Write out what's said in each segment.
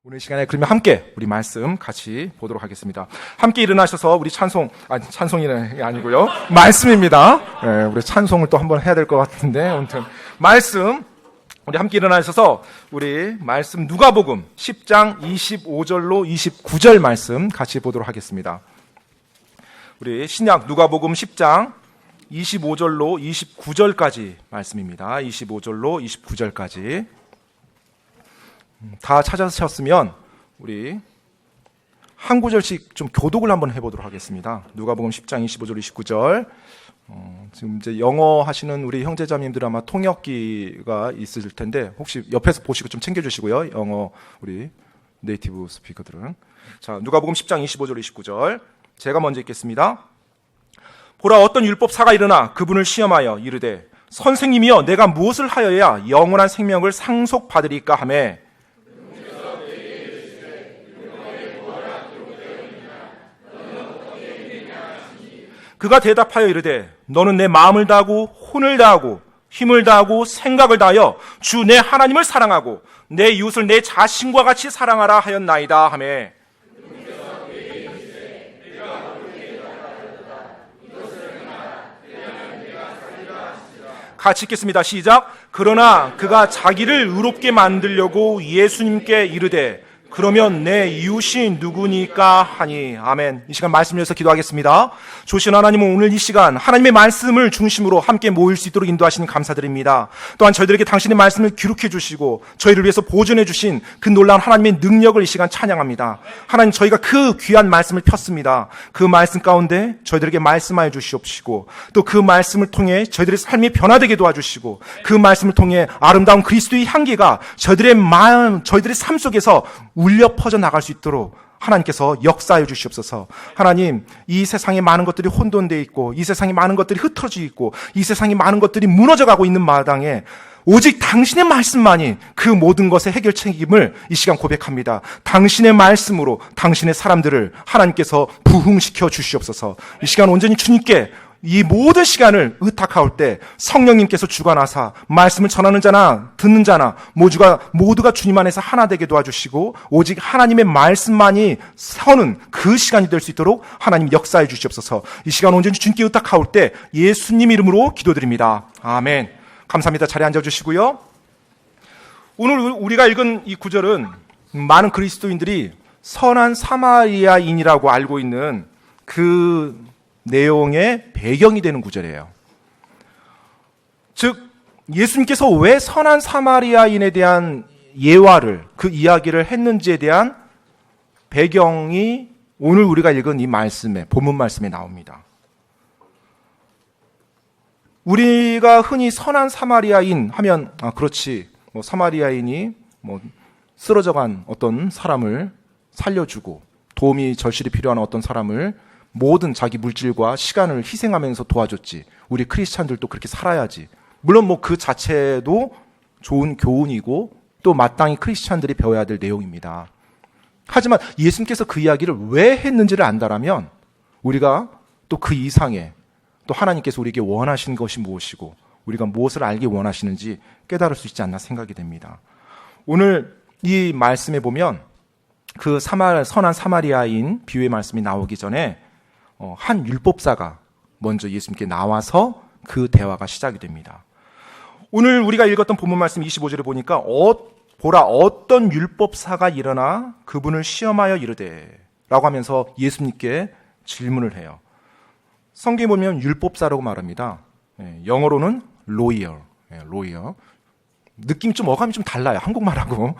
오늘 시간에 그러면 함께 우리 말씀 같이 보도록 하겠습니다. 함께 일어나셔서 우리 찬송이 아니고요. 말씀입니다. 네, 우리 찬송을 또 한번 해야 될 것 같은데, 아무튼 말씀 우리 함께 일어나셔서 우리 말씀 누가복음 10장 25절로 29절 말씀 같이 보도록 하겠습니다. 우리 신약 누가복음 10장 25절로 29절까지 말씀입니다. 25절로 29절까지. 다 찾아셨으면 우리 한 구절씩 좀 교독을 한번 해보도록 하겠습니다. 누가복음 10장 25절 29절. 지금 이제 영어 하시는 우리 형제자매님들 아마 통역기가 있을 텐데 혹시 옆에서 보시고 좀 챙겨주시고요. 영어 우리 네이티브 스피커들은. 자, 누가복음 10장 25절 29절. 제가 먼저 읽겠습니다. 보라, 어떤 율법사가 일어나 그분을 시험하여 이르되 선생님이여, 내가 무엇을 하여야 영원한 생명을 상속받으리까 하매 그가 대답하여 이르되 너는 내 마음을 다하고 혼을 다하고 힘을 다하고 생각을 다하여 주 내 하나님을 사랑하고 내 이웃을 내 자신과 같이 사랑하라 하였나이다 하매 같이 읽겠습니다. 시작. 그러나 그가 자기를 의롭게 만들려고 예수님께 이르되 그러면 내 이웃이 누구니까 하니. 아멘. 이 시간 말씀을 위해서 기도하겠습니다. 조신 하나님은 오늘 이 시간 하나님의 말씀을 중심으로 함께 모일 수 있도록 인도하시니 감사드립니다. 또한 저희들에게 당신의 말씀을 기록해 주시고 저희를 위해서 보존해 주신 그 놀라운 하나님의 능력을 이 시간 찬양합니다. 하나님, 저희가 그 귀한 말씀을 폈습니다. 그 말씀 가운데 저희들에게 말씀하여 주시옵시고 또 그 말씀을 통해 저희들의 삶이 변화되게 도와주시고 그 말씀을 통해 아름다운 그리스도의 향기가 저희들의 마음, 저희들의 삶 속에서 울려 퍼져 나갈 수 있도록 하나님께서 역사해 주시옵소서. 하나님, 이 세상에 많은 것들이 혼돈되어 있고 이 세상에 많은 것들이 흩어져 있고 이 세상에 많은 것들이 무너져가고 있는 마당에 오직 당신의 말씀만이 그 모든 것의 해결 책임을 이 시간 고백합니다. 당신의 말씀으로 당신의 사람들을 하나님께서 부흥시켜 주시옵소서. 이 시간 온전히 주님께 이 모든 시간을 의탁하올 때 성령님께서 주관하사 말씀을 전하는 자나 듣는 자나 모두가 주님 안에서 하나 되게 도와주시고 오직 하나님의 말씀만이 서는 그 시간이 될 수 있도록 하나님 역사해 주시옵소서. 이 시간 온전히 주님께 의탁하올 때 예수님 이름으로 기도드립니다. 아멘. 감사합니다. 자리에 앉아주시고요. 오늘 우리가 읽은 이 구절은 많은 그리스도인들이 선한 사마리아인이라고 알고 있는 그 내용의 배경이 되는 구절이에요. 즉, 예수님께서 왜 선한 사마리아인에 대한 예화를, 그 이야기를 했는지에 대한 배경이 오늘 우리가 읽은 이 말씀에, 본문 말씀에 나옵니다. 우리가 흔히 선한 사마리아인 하면, 그렇지, 사마리아인이 쓰러져간 어떤 사람을 살려주고 도움이 절실히 필요한 어떤 사람을 모든 자기 물질과 시간을 희생하면서 도와줬지. 우리 크리스찬들도 그렇게 살아야지. 물론 그 자체도 좋은 교훈이고 또 마땅히 크리스찬들이 배워야 될 내용입니다. 하지만 예수님께서 그 이야기를 왜 했는지를 안다라면 우리가 또 그 이상의 또 하나님께서 우리에게 원하시는 것이 무엇이고 우리가 무엇을 알기 원하시는지 깨달을 수 있지 않나 생각이 됩니다. 오늘 이 말씀에 보면 그 선한 사마리아인 비유의 말씀이 나오기 전에 한 율법사가 먼저 예수님께 나와서 그 대화가 시작이 됩니다. 오늘 우리가 읽었던 본문 말씀 25절에 보니까 보라, 어떤 율법사가 일어나 그분을 시험하여 이르되 라고 하면서 예수님께 질문을 해요. 성경에 보면 율법사라고 말합니다. 영어로는 lawyer. 느낌이 좀 어감이 좀 달라요. 한국말하고.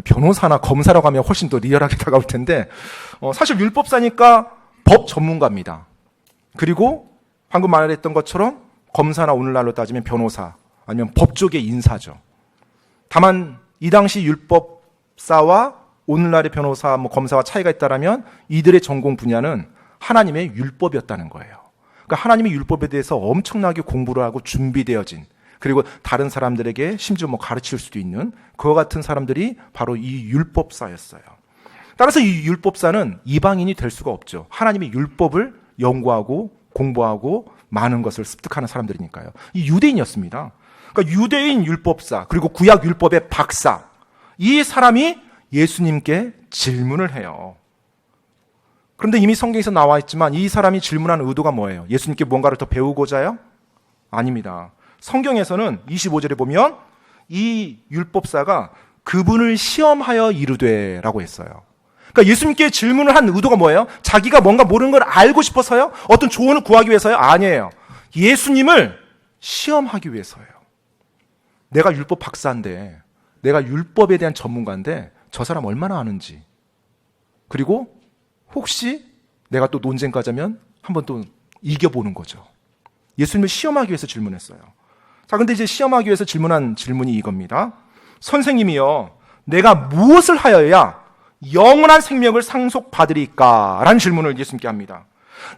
변호사나 검사라고 하면 훨씬 더 리얼하게 다가올 텐데 사실 율법사니까 법 전문가입니다. 그리고 방금 말했던 것처럼 검사나 오늘날로 따지면 변호사 아니면 법조계 인사죠. 다만 이 당시 율법사와 오늘날의 변호사, 검사와 차이가 있다라면 이들의 전공 분야는 하나님의 율법이었다는 거예요. 그러니까 하나님의 율법에 대해서 엄청나게 공부를 하고 준비되어진 그리고 다른 사람들에게 심지어 가르칠 수도 있는 그와 같은 사람들이 바로 이 율법사였어요. 따라서 이 율법사는 이방인이 될 수가 없죠. 하나님의 율법을 연구하고 공부하고 많은 것을 습득하는 사람들이니까요. 이 유대인이었습니다. 그러니까 유대인 율법사 그리고 구약 율법의 박사, 이 사람이 예수님께 질문을 해요. 그런데 이미 성경에서 나와 있지만 이 사람이 질문한 의도가 뭐예요? 예수님께 뭔가를 더 배우고자요? 아닙니다. 성경에서는 25절에 보면 이 율법사가 그분을 시험하여 이르되 라고 했어요. 그러니까 예수님께 질문을 한 의도가 뭐예요? 자기가 뭔가 모르는 걸 알고 싶어서요? 어떤 조언을 구하기 위해서요? 아니에요. 예수님을 시험하기 위해서예요. 내가 율법 박사인데, 내가 율법에 대한 전문가인데 저 사람 얼마나 아는지, 그리고 혹시 내가 또 논쟁까지 하면 한번 또 이겨보는 거죠. 예수님을 시험하기 위해서 질문했어요. 자, 근데 이제 시험하기 위해서 질문한 질문이 이겁니다. 선생님이요, 내가 무엇을 하여야 영원한 생명을 상속받으리까? 라는 질문을 예수님께 합니다.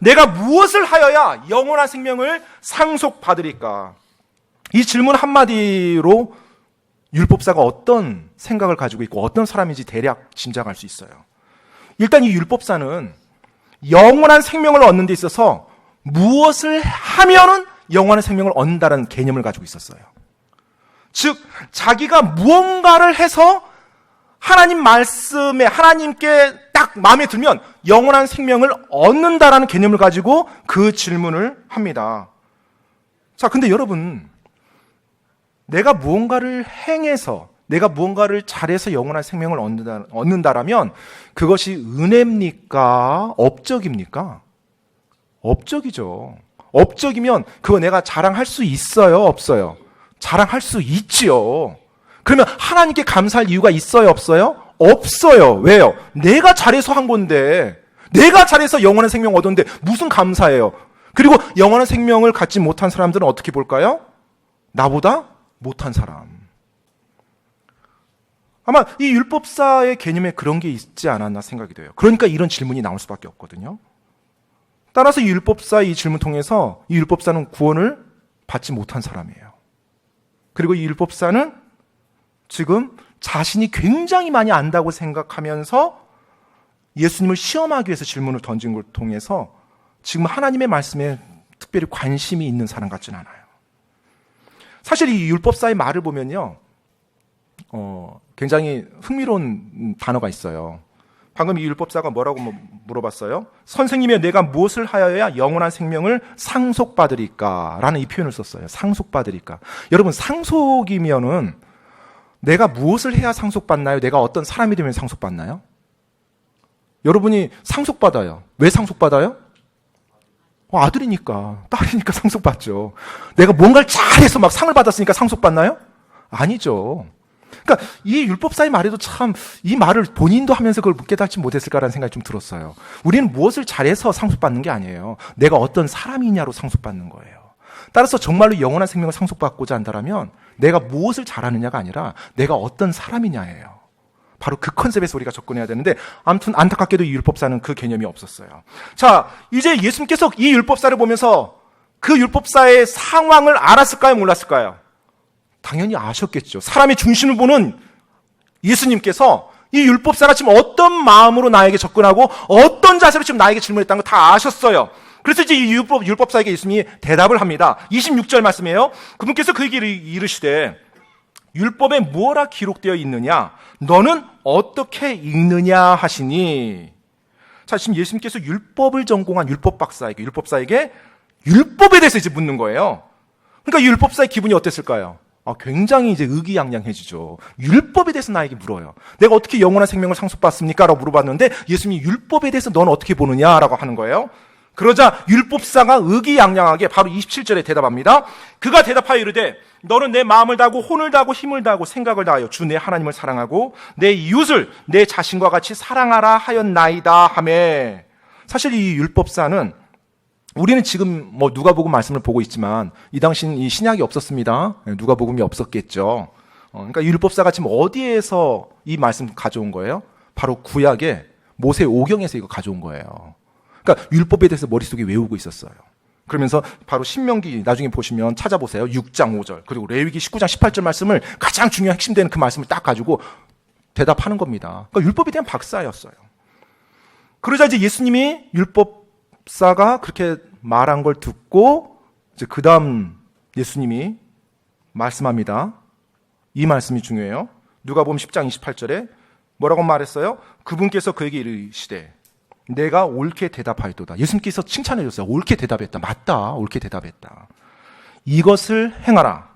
내가 무엇을 하여야 영원한 생명을 상속받으리까? 이 질문 한마디로 율법사가 어떤 생각을 가지고 있고 어떤 사람인지 대략 짐작할 수 있어요. 일단 이 율법사는 영원한 생명을 얻는 데 있어서 무엇을 하면은 영원한 생명을 얻는다는 개념을 가지고 있었어요. 즉, 자기가 무언가를 해서 하나님 말씀에, 하나님께 딱 마음에 들면 영원한 생명을 얻는다라는 개념을 가지고 그 질문을 합니다. 자, 근데 여러분, 내가 무언가를 행해서, 내가 무언가를 잘해서 영원한 생명을 얻는다라면 그것이 은혜입니까? 업적입니까? 업적이죠. 업적이면 그거 내가 자랑할 수 있어요? 없어요? 자랑할 수 있지요. 그러면 하나님께 감사할 이유가 있어요? 없어요? 없어요. 왜요? 내가 잘해서 한 건데, 내가 잘해서 영원한 생명 얻었는데 무슨 감사해요? 그리고 영원한 생명을 갖지 못한 사람들은 어떻게 볼까요? 나보다 못한 사람. 아마 이 율법사의 개념에 그런 게 있지 않았나 생각이 돼요. 그러니까 이런 질문이 나올 수밖에 없거든요. 따라서 이 율법사의 이 질문 통해서 이 율법사는 구원을 받지 못한 사람이에요. 그리고 이 율법사는 지금 자신이 굉장히 많이 안다고 생각하면서 예수님을 시험하기 위해서 질문을 던진 걸 통해서 지금 하나님의 말씀에 특별히 관심이 있는 사람 같지는 않아요. 사실 이 율법사의 말을 보면요, 굉장히 흥미로운 단어가 있어요. 방금 이 율법사가 뭐라고 물어봤어요? 선생님이여, 내가 무엇을 하여야 영원한 생명을 상속받으리까? 라는 이 표현을 썼어요. 상속받으리까. 여러분, 상속이면은 내가 무엇을 해야 상속받나요? 내가 어떤 사람이 되면 상속받나요? 여러분이 상속받아요. 왜 상속받아요? 아들이니까, 딸이니까 상속받죠. 내가 뭔가를 잘해서 막 상을 받았으니까 상속받나요? 아니죠. 그러니까 이 율법사의 말에도 참 이 말을 본인도 하면서 그걸 깨닫지 못했을까라는 생각이 좀 들었어요. 우리는 무엇을 잘해서 상속받는 게 아니에요. 내가 어떤 사람이냐로 상속받는 거예요. 따라서 정말로 영원한 생명을 상속받고자 한다면 내가 무엇을 잘하느냐가 아니라 내가 어떤 사람이냐예요. 바로 그 컨셉에서 우리가 접근해야 되는데, 아무튼 안타깝게도 이 율법사는 그 개념이 없었어요. 자, 이제 예수님께서 이 율법사를 보면서 그 율법사의 상황을 알았을까요? 몰랐을까요? 당연히 아셨겠죠. 사람의 중심을 보는 예수님께서 이 율법사가 지금 어떤 마음으로 나에게 접근하고 어떤 자세로 지금 나에게 질문했다는 거 다 아셨어요. 그래서 이제 이 율법사에게 예수님이 대답을 합니다. 26절 말씀이에요. 그분께서 그에게 이르시되 율법에 무엇라 기록되어 있느냐? 너는 어떻게 읽느냐 하시니. 자, 지금 예수님께서 율법을 전공한 율법사에게 율법에 대해서 이제 묻는 거예요. 그러니까 이 율법사의 기분이 어땠을까요? 굉장히 이제 의기양양해지죠. 율법에 대해서 나에게 물어요. 내가 어떻게 영원한 생명을 상속받습니까? 라고 물어봤는데 예수님이 율법에 대해서 너는 어떻게 보느냐? 라고 하는 거예요. 그러자 율법사가 의기양양하게 바로 27절에 대답합니다. 그가 대답하여 이르되 너는 내 마음을 다하고 혼을 다하고 힘을 다하고 생각을 다하여 주 내 하나님을 사랑하고 내 이웃을 내 자신과 같이 사랑하라 하였나이다 하매. 사실 이 율법사는 우리는 지금 누가복음 말씀을 보고 있지만 이 당시는 이 신약이 없었습니다. 누가복음이 없었겠죠. 그러니까 율법사가 지금 어디에서 이 말씀 가져온 거예요? 바로 구약의 모세 오경에서 이거 가져온 거예요. 그러니까 율법에 대해서 머릿속에 외우고 있었어요. 그러면서 바로 신명기 나중에 보시면 찾아보세요. 6장 5절 그리고 레위기 19장 18절 말씀을 가장 중요한 핵심되는 그 말씀을 딱 가지고 대답하는 겁니다. 그러니까 율법에 대한 박사였어요. 그러자 이제 예수님이 율법사가 그렇게 말한 걸 듣고 이제 그 다음 예수님이 말씀합니다. 이 말씀이 중요해요. 누가복음 10장 28절에 뭐라고 말했어요? 그분께서 그에게 이르시되 내가 옳게 대답하였도다. 예수님께서 칭찬해 줬어요. 옳게 대답했다. 맞다. 옳게 대답했다. 이것을 행하라.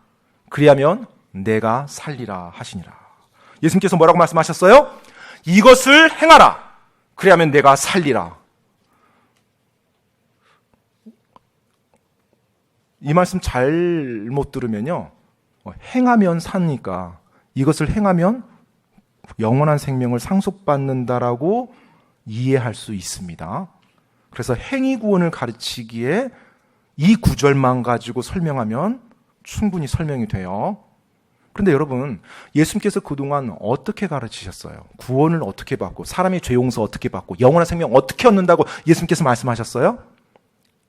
그리하면 내가 살리라 하시니라. 예수님께서 뭐라고 말씀하셨어요? 이것을 행하라. 그리하면 내가 살리라. 이 말씀 잘못 들으면요, 행하면 사니까 이것을 행하면 영원한 생명을 상속받는다라고 이해할 수 있습니다. 그래서 행위 구원을 가르치기에 이 구절만 가지고 설명하면 충분히 설명이 돼요. 그런데 여러분, 예수님께서 그동안 어떻게 가르치셨어요? 구원을 어떻게 받고, 사람의 죄 용서 어떻게 받고, 영원한 생명 어떻게 얻는다고 예수님께서 말씀하셨어요?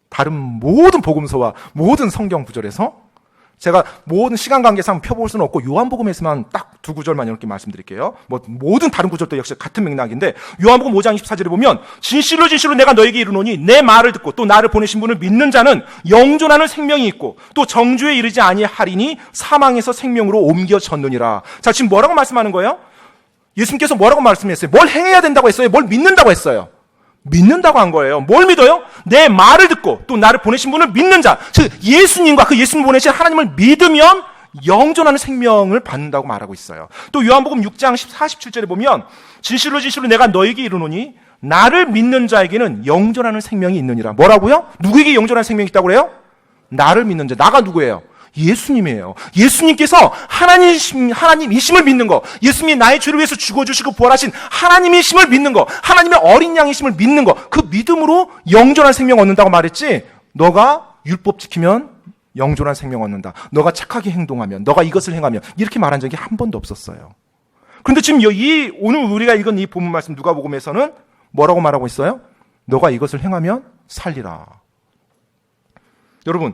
다른 모든 복음서와 모든 성경 구절에서 제가 모든 시간 관계상 펴볼 수는 없고 요한복음에서만 딱 두 구절만 이렇게 말씀드릴게요. 모든 다른 구절도 역시 같은 맥락인데, 요한복음 5장 24절에 보면 진실로 진실로 내가 너에게 이르노니 내 말을 듣고 또 나를 보내신 분을 믿는 자는 영존하는 생명이 있고 또 정죄에 이르지 아니하리니 사망에서 생명으로 옮겨졌느니라. 자, 지금 뭐라고 말씀하는 거예요? 예수님께서 뭐라고 말씀했어요? 뭘 행해야 된다고 했어요? 뭘 믿는다고 했어요? 믿는다고 한 거예요. 뭘 믿어요? 내 말을 듣고 또 나를 보내신 분을 믿는 자, 즉 예수님과 그 예수님 보내신 하나님을 믿으면 영존하는 생명을 받는다고 말하고 있어요. 또 요한복음 6장 47절에 보면 진실로 진실로 내가 너에게 이르노니 나를 믿는 자에게는 영존하는 생명이 있느니라. 뭐라고요? 누구에게 영존하는 생명이 있다고 그래요? 나를 믿는 자. 나가 누구예요? 예수님이에요. 예수님께서 하나님이심을 믿는 거, 예수님이 나의 죄를 위해서 죽어주시고 부활하신 하나님이심을 믿는 거, 하나님의 어린 양이심을 믿는 거, 그 믿음으로 영존한 생명 얻는다고 말했지, 너가 율법 지키면 영존한 생명 얻는다, 너가 착하게 행동하면, 너가 이것을 행하면, 이렇게 말한 적이 한 번도 없었어요. 그런데 지금 오늘 우리가 읽은 이 본문 말씀 누가복음에서는 뭐라고 말하고 있어요? 너가 이것을 행하면 살리라. 여러분,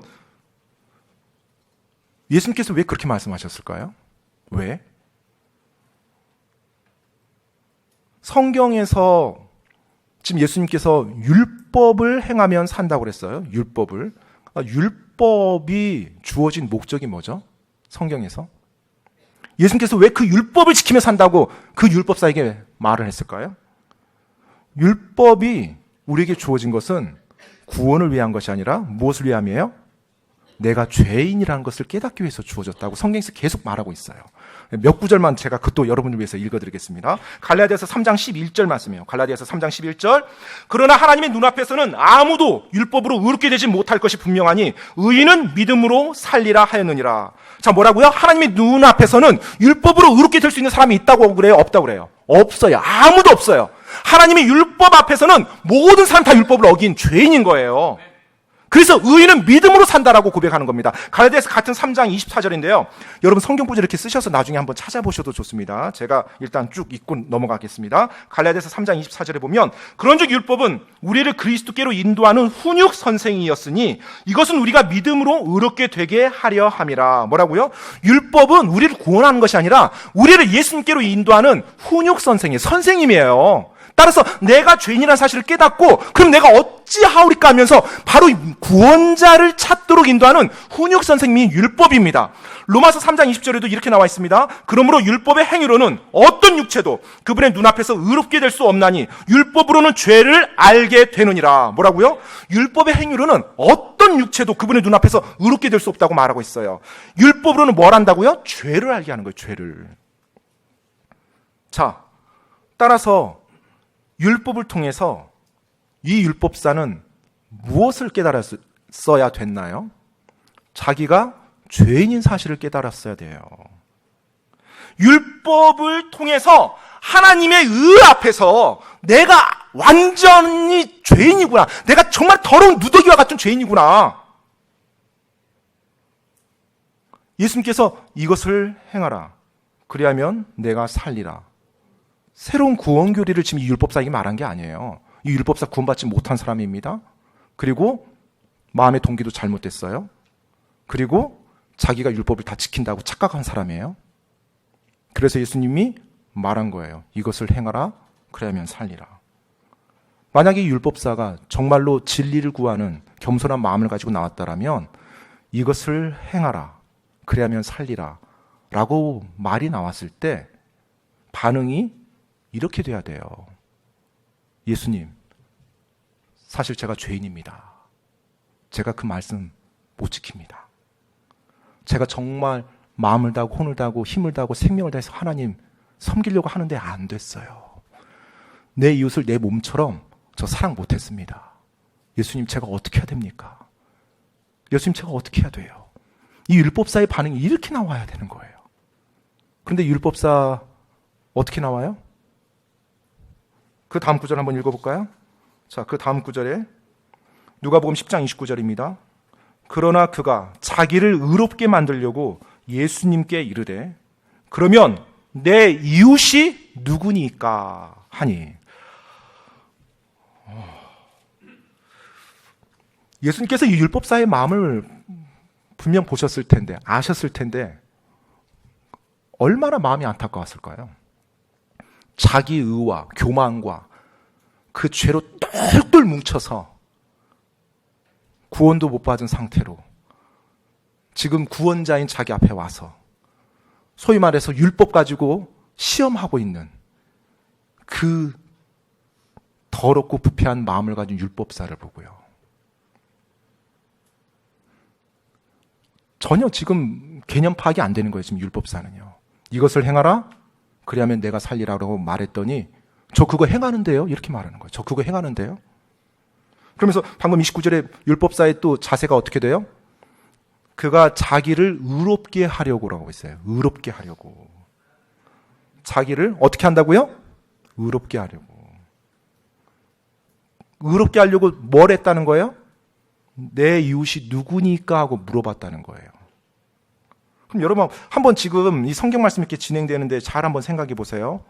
예수님께서 왜 그렇게 말씀하셨을까요? 왜? 성경에서 지금 예수님께서 율법을 행하면 산다고 그랬어요. 율법을. 율법이 주어진 목적이 뭐죠? 성경에서. 예수님께서 왜 그 율법을 지키며 산다고 그 율법사에게 말을 했을까요? 율법이 우리에게 주어진 것은 구원을 위한 것이 아니라 무엇을 위함이에요? 내가 죄인이라는 것을 깨닫기 위해서 주어졌다고 성경에서 계속 말하고 있어요. 몇 구절만 제가 그것도 여러분을 위해서 읽어드리겠습니다. 갈라디아서 3장 11절 말씀이에요. 갈라디아서 3장 11절. 그러나 하나님의 눈앞에서는 아무도 율법으로 의롭게 되지 못할 것이 분명하니 의인은 믿음으로 살리라 하였느니라. 자, 뭐라고요? 하나님의 눈앞에서는 율법으로 의롭게 될 수 있는 사람이 있다고 그래요? 없다고 그래요? 없어요. 아무도 없어요. 하나님의 율법 앞에서는 모든 사람 다 율법을 어긴 죄인인 거예요. 그래서 의인은 믿음으로 산다라고 고백하는 겁니다. 갈라디아서 같은 3장 24절인데요. 여러분 성경 구절 이렇게 쓰셔서 나중에 한번 찾아보셔도 좋습니다. 제가 일단 쭉 읽고 넘어가겠습니다. 갈라디아서 3장 24절에 보면 그런즉 율법은 우리를 그리스도께로 인도하는 훈육 선생이었으니 이것은 우리가 믿음으로 의롭게 되게 하려 함이라. 뭐라고요? 율법은 우리를 구원하는 것이 아니라 우리를 예수님께로 인도하는 훈육 선생이에요. 선생님이에요. 따라서 내가 죄인이라는 사실을 깨닫고 그럼 내가 어찌하오리까 하면서 바로 구원자를 찾도록 인도하는 훈육 선생님이 율법입니다. 로마서 3장 20절에도 이렇게 나와 있습니다. 그러므로 율법의 행위로는 어떤 육체도 그분의 눈앞에서 의롭게 될 수 없나니 율법으로는 죄를 알게 되느니라. 뭐라고요? 율법의 행위로는 어떤 육체도 그분의 눈앞에서 의롭게 될 수 없다고 말하고 있어요. 율법으로는 뭘 한다고요? 죄를 알게 하는 거예요. 죄를. 자, 따라서 율법을 통해서 이 율법사는 무엇을 깨달았어야 됐나요? 자기가 죄인인 사실을 깨달았어야 돼요. 율법을 통해서 하나님의 의 앞에서 내가 완전히 죄인이구나. 내가 정말 더러운 누더기와 같은 죄인이구나. 예수님께서 이것을 행하라. 그리하면 내가 살리라. 새로운 구원 교리를 지금 이 율법사에게 말한 게 아니에요. 이 율법사 구원받지 못한 사람입니다. 그리고 마음의 동기도 잘못됐어요. 그리고 자기가 율법을 다 지킨다고 착각한 사람이에요. 그래서 예수님이 말한 거예요. 이것을 행하라. 그래야면 살리라. 만약에 이 율법사가 정말로 진리를 구하는 겸손한 마음을 가지고 나왔다라면 이것을 행하라. 그래야면 살리라. 라고 말이 나왔을 때 반응이 이렇게 돼야 돼요. 예수님, 사실 제가 죄인입니다. 제가 그 말씀 못 지킵니다. 제가 정말 마음을 다하고 혼을 다하고 힘을 다하고 생명을 다해서 하나님 섬기려고 하는데 안 됐어요. 내 이웃을 내 몸처럼 저 사랑 못했습니다. 예수님, 제가 어떻게 해야 됩니까? 예수님, 제가 어떻게 해야 돼요? 이 율법사의 반응이 이렇게 나와야 되는 거예요. 그런데 율법사 어떻게 나와요? 그 다음 구절 한번 읽어볼까요? 자, 그 다음 구절에 누가복음 10장 29절입니다. 그러나 그가 자기를 의롭게 만들려고 예수님께 이르되 그러면 내 이웃이 누구니까 하니. 예수님께서 이 율법사의 마음을 분명 보셨을 텐데, 아셨을 텐데 얼마나 마음이 안타까웠을까요? 자기 의와 교만과 그 죄로 똘똘 뭉쳐서 구원도 못 받은 상태로 지금 구원자인 자기 앞에 와서 소위 말해서 율법 가지고 시험하고 있는 그 더럽고 부패한 마음을 가진 율법사를 보고요. 전혀 지금 개념 파악이 안 되는 거예요. 지금 율법사는요. 이것을 행하라 그리하면 내가 살리라고 말했더니 저 그거 행하는데요? 이렇게 말하는 거예요. 저 그거 행하는데요? 그러면서 방금 29절에 율법사의 또 자세가 어떻게 돼요? 그가 자기를 의롭게 하려고 하고 있어요. 의롭게 하려고. 자기를 어떻게 한다고요? 의롭게 하려고. 의롭게 하려고 뭘 했다는 거예요? 내 이웃이 누구니까 하고 물어봤다는 거예요. 그럼 여러분 한번 지금 이 성경 말씀 이렇게 진행되는데 잘 한번 생각해 보세요.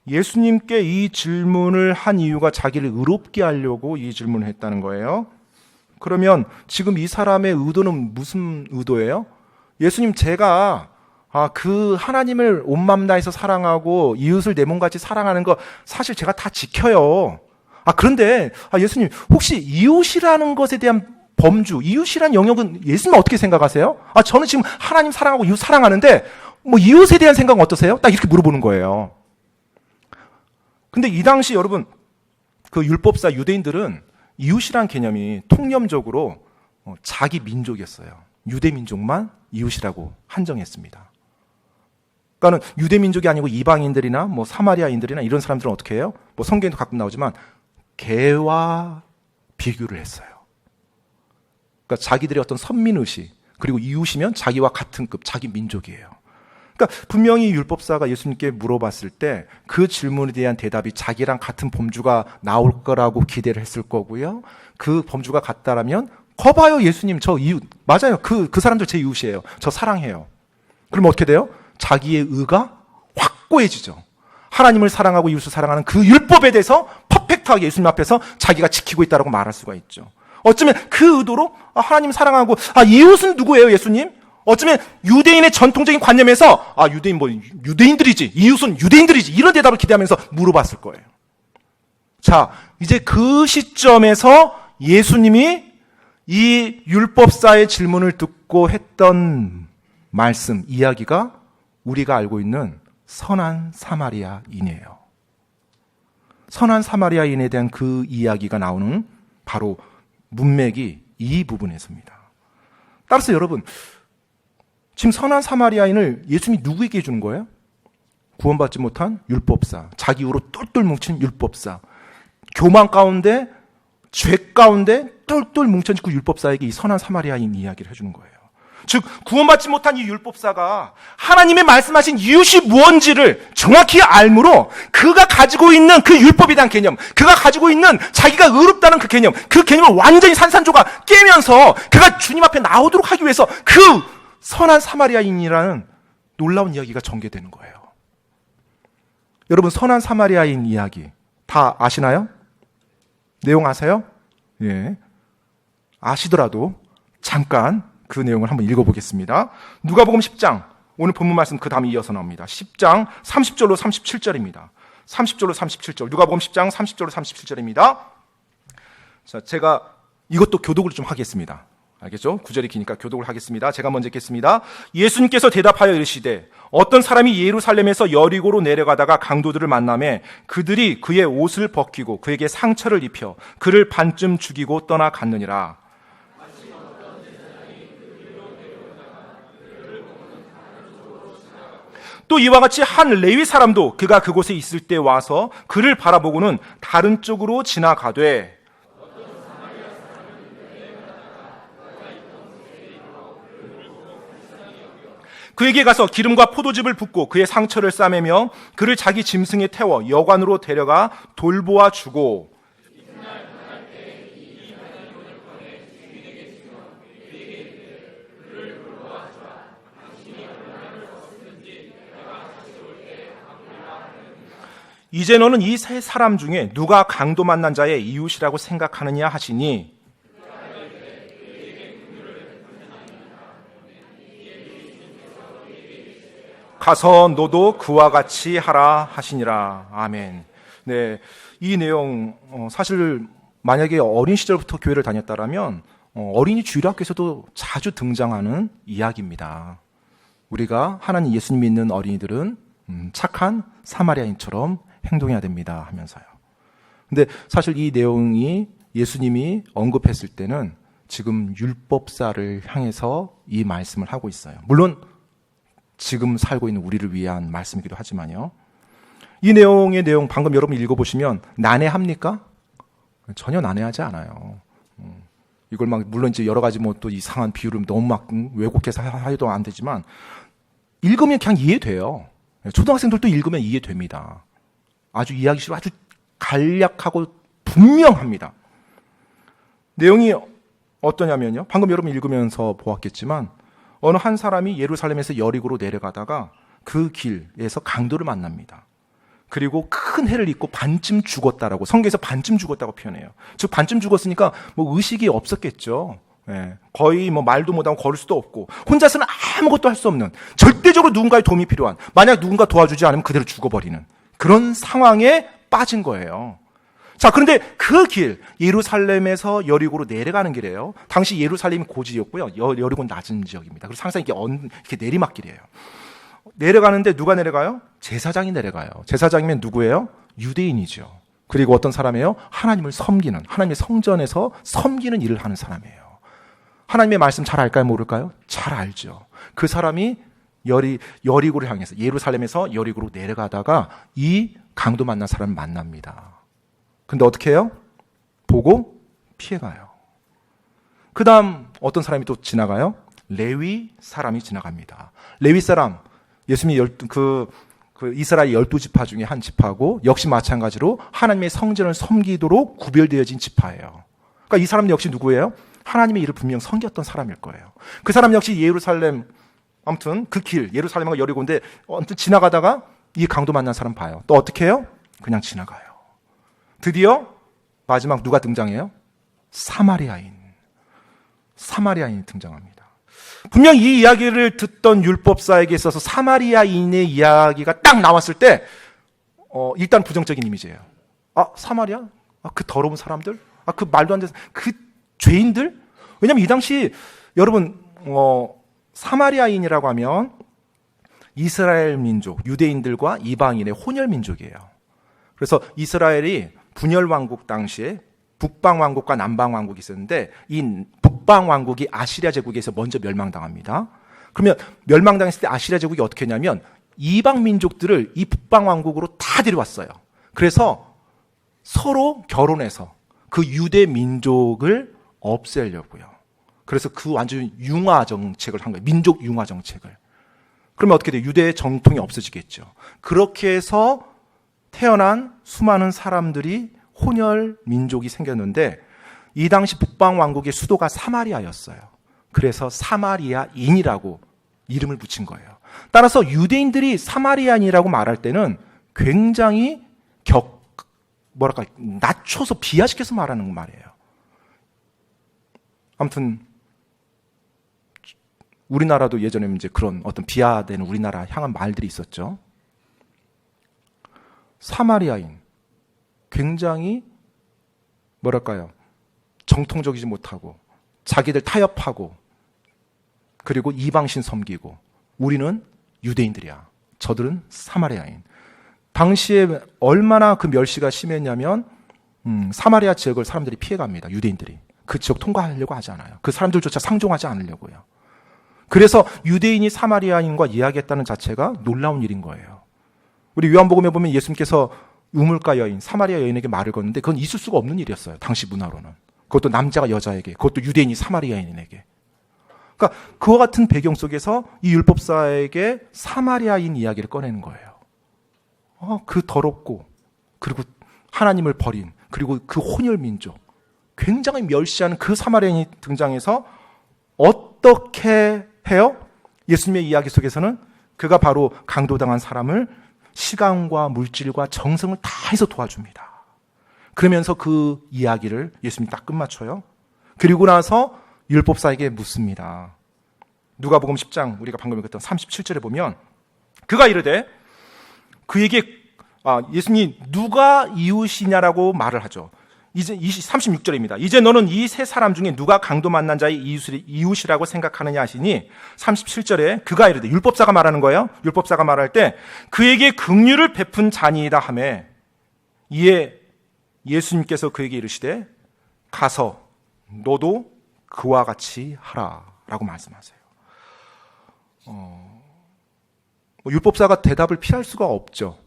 예수님께 이 질문을 한 이유가 자기를 의롭게 하려고 이 질문을 했다는 거예요. 그러면 지금 이 사람의 의도는 무슨 의도예요? 예수님, 제가 그 하나님을 온 마음 다해서 사랑하고 이웃을 내 몸같이 사랑하는 거 사실 제가 다 지켜요. 그런데 예수님, 혹시 이웃이라는 것에 대한 범주, 이웃이란 영역은 예수님 어떻게 생각하세요? 저는 지금 하나님 사랑하고 이웃 사랑하는데 뭐 이웃에 대한 생각은 어떠세요? 딱 이렇게 물어보는 거예요. 근데 이 당시 여러분 그 율법사 유대인들은 이웃이란 개념이 통념적으로 자기 민족이었어요. 유대 민족만 이웃이라고 한정했습니다. 그러니까는 유대 민족이 아니고 이방인들이나 뭐 사마리아인들이나 이런 사람들은 어떻게 해요? 뭐 성경에도 가끔 나오지만 개와 비교를 했어요. 그러니까 자기들의 어떤 선민의식, 그리고 이웃이면 자기와 같은 급, 자기 민족이에요. 그러니까 분명히 율법사가 예수님께 물어봤을 때 그 질문에 대한 대답이 자기랑 같은 범주가 나올 거라고 기대를 했을 거고요. 그 범주가 같다라면 거봐요, 예수님, 저 이웃 맞아요. 그 사람들 제 이웃이에요. 저 사랑해요. 그러면 어떻게 돼요? 자기의 의가 확고해지죠. 하나님을 사랑하고 이웃을 사랑하는 그 율법에 대해서 퍼펙트하게 예수님 앞에서 자기가 지키고 있다고 말할 수가 있죠. 어쩌면 그 의도로 하나님 사랑하고 이웃은 누구예요, 예수님? 어쩌면 유대인의 전통적인 관념에서 유대인 뭐 유대인들이지, 이웃은 유대인들이지, 이런 대답을 기대하면서 물어봤을 거예요. 자, 이제 그 시점에서 예수님이 이 율법사의 질문을 듣고 했던 말씀, 이야기가 우리가 알고 있는 선한 사마리아인이에요. 선한 사마리아인에 대한 그 이야기가 나오는 바로 문맥이 이 부분에서입니다. 따라서 여러분, 지금 선한 사마리아인을 예수님이 누구에게 해주는 거예요? 구원받지 못한 율법사, 자기 이후로 똘똘 뭉친 율법사, 교만 가운데, 죄 가운데 똘똘 뭉친 그 율법사에게 이 선한 사마리아인 이야기를 해주는 거예요. 즉 구원받지 못한 이 율법사가 하나님의 말씀하신 이웃이 무언지를 정확히 알므로 그가 가지고 있는 그 율법에 대한 개념, 그가 가지고 있는 자기가 의롭다는 그 개념, 그 개념을 완전히 산산조각 깨면서 그가 주님 앞에 나오도록 하기 위해서 그 선한 사마리아인이라는 놀라운 이야기가 전개되는 거예요. 여러분, 선한 사마리아인 이야기 다 아시나요? 내용 아세요? 예. 아시더라도 잠깐 그 내용을 한번 읽어보겠습니다. 누가복음 10장, 오늘 본문 말씀 그 다음에 이어서 나옵니다. 10장 30절로 37절입니다. 30절로 37절, 누가복음 10장 30절로 37절입니다. 자, 제가 이것도 교독을 좀 하겠습니다. 알겠죠? 구절이 기니까 교독을 하겠습니다. 제가 먼저 읽겠습니다. 예수님께서 대답하여 이르시되 어떤 사람이 예루살렘에서 여리고로 내려가다가 강도들을 만나매 그들이 그의 옷을 벗기고 그에게 상처를 입혀 그를 반쯤 죽이고 떠나갔느니라. 또 이와 같이 한 레위 사람도 그가 그곳에 있을 때 와서 그를 바라보고는 다른 쪽으로 지나가되 그에게 가서 기름과 포도즙을 붓고 그의 상처를 싸매며 그를 자기 짐승에 태워 여관으로 데려가 돌보아 주고 이제 너는 이 세 사람 중에 누가 강도 만난 자의 이웃이라고 생각하느냐 하시니 가서 너도 그와 같이 하라 하시니라. 아멘. 네, 이 내용 사실 만약에 어린 시절부터 교회를 다녔다라면 어린이 주일학교에서도 자주 등장하는 이야기입니다. 우리가 하나님 예수님 믿는 어린이들은 착한 사마리아인처럼 행동해야 됩니다 하면서요. 근데 사실 이 내용이 예수님이 언급했을 때는 지금 율법사를 향해서 이 말씀을 하고 있어요. 물론 지금 살고 있는 우리를 위한 말씀이기도 하지만요. 이 내용의 내용 방금 여러분 읽어보시면 난해합니까? 전혀 난해하지 않아요. 이걸 막 물론 이제 여러 가지 뭐 또 이상한 비유를 너무 막 왜곡해서 해도 안 되지만 읽으면 그냥 이해돼요. 초등학생들도 읽으면 이해됩니다. 아주 이해하기 아주 간략하고 분명합니다. 내용이 어떠냐면요. 방금 여러분 읽으면서 보았겠지만 어느 한 사람이 예루살렘에서 여리고로 내려가다가 그 길에서 강도를 만납니다. 그리고 큰 해를 입고 반쯤 죽었다라고 성경에서 반쯤 죽었다고 표현해요. 즉 반쯤 죽었으니까 뭐 의식이 없었겠죠. 예, 거의 뭐 말도 못하고 걸을 수도 없고 혼자서는 아무것도 할 수 없는 절대적으로 누군가의 도움이 필요한 만약 누군가 도와주지 않으면 그대로 죽어버리는 그런 상황에 빠진 거예요. 자, 그런데 그 길, 예루살렘에서 여리고로 내려가는 길이에요. 당시 예루살렘이 고지였고요. 여리고는 낮은 지역입니다. 그래서 항상 이렇게 내리막길이에요. 내려가는데 누가 내려가요? 제사장이 내려가요. 제사장이면 누구예요? 유대인이죠. 그리고 어떤 사람이에요? 하나님을 섬기는, 하나님의 성전에서 섬기는 일을 하는 사람이에요. 하나님의 말씀 잘 알까요? 모를까요? 잘 알죠. 그 사람이 여리고를 향해서 예루살렘에서 여리고로 내려가다가 이 강도 만난 사람을 만납니다. 근데 어떻게 해요? 보고 피해가요. 그 다음 어떤 사람이 또 지나가요? 레위 사람이 지나갑니다. 레위 사람, 예수님이 이스라엘 12지파 중에 한 지파고 역시 마찬가지로 하나님의 성전을 섬기도록 구별되어진 지파예요. 그러니까 이 사람 역시 누구예요? 하나님의 일을 분명 섬겼던 사람일 거예요. 그 사람 역시 예루살렘, 아무튼 그 길, 예루살렘과 여리고인데 아무튼 지나가다가 이 강도 만난 사람 봐요. 또 어떻게 해요? 그냥 지나가요. 드디어 마지막 누가 등장해요? 사마리아인이 등장합니다. 분명 이 이야기를 듣던 율법사에게 있어서 사마리아인의 이야기가 딱 나왔을 때 일단 부정적인 이미지예요. 아, 사마리아? 아, 그 더러운 사람들? 아, 그 말도 안 되는 그 죄인들? 왜냐하면 이 당시 여러분 사마리아인이라고 하면 이스라엘 민족, 유대인들과 이방인의 혼혈 민족이에요. 그래서 이스라엘이 분열 왕국 당시에 북방 왕국과 남방 왕국이 있었는데 이 북방 왕국이 아시리아 제국에서 먼저 멸망당합니다. 그러면 멸망당했을 때 아시리아 제국이 어떻게 했냐면 이방 민족들을 이 북방 왕국으로 다 데려왔어요. 그래서 서로 결혼해서 그 유대 민족을 없애려고요. 그래서 그 완전 융화 정책을 한 거예요. 민족 융화 정책을. 그러면 어떻게 돼요? 유대의 정통이 없어지겠죠. 그렇게 해서 태어난 수많은 사람들이 혼혈 민족이 생겼는데 이 당시 북방 왕국의 수도가 사마리아였어요. 그래서 사마리아인이라고 이름을 붙인 거예요. 따라서 유대인들이 사마리아인이라고 말할 때는 굉장히 낮춰서 비하시켜서 말하는 말이에요. 아무튼 우리나라도 예전에 이제 그런 어떤 비하되는 우리나라 향한 말들이 있었죠. 사마리아인, 굉장히 정통적이지 못하고 자기들 타협하고 그리고 이방신 섬기고 우리는 유대인들이야. 저들은 사마리아인. 당시에 얼마나 그 멸시가 심했냐면 사마리아 지역을 사람들이 피해갑니다. 유대인들이. 그 지역 통과하려고 하지 않아요. 그 사람들조차 상종하지 않으려고요. 그래서 유대인이 사마리아인과 이야기했다는 자체가 놀라운 일인 거예요. 우리 요한복음에 보면 예수님께서 우물가 여인, 사마리아 여인에게 말을 거는데 그건 있을 수가 없는 일이었어요. 당시 문화로는. 그것도 남자가 여자에게, 그것도 유대인이 사마리아인에게. 그러니까 그와 같은 배경 속에서 이 율법사에게 사마리아인 이야기를 꺼내는 거예요. 그 더럽고 그리고 하나님을 버린 그리고 그 혼혈 민족, 굉장히 멸시하는 그 사마리아인이 등장해서 어떻게 해요? 예수님의 이야기 속에서는 그가 바로 강도당한 사람을 시간과 물질과 정성을 다해서 도와줍니다. 그러면서 그 이야기를 예수님이 딱 끝마쳐요. 그리고 나서 율법사에게 묻습니다. 누가복음 10장 우리가 방금 읽었던 37절에 보면 그가 이르되 그에게 예수님이 누가 이웃이냐라고 말을 하죠. 이제 36절입니다. 이제 너는 이 세 사람 중에 누가 강도 만난 자의 이웃이라고 생각하느냐 하시니 37절에 그가 이르되 율법사가 말하는 거예요. 율법사가 말할 때 그에게 긍휼을 베푼 자니이다 하매 이에 예수님께서 그에게 이르시되 가서 너도 그와 같이 하라라고 말씀하세요. 율법사가 대답을 피할 수가 없죠.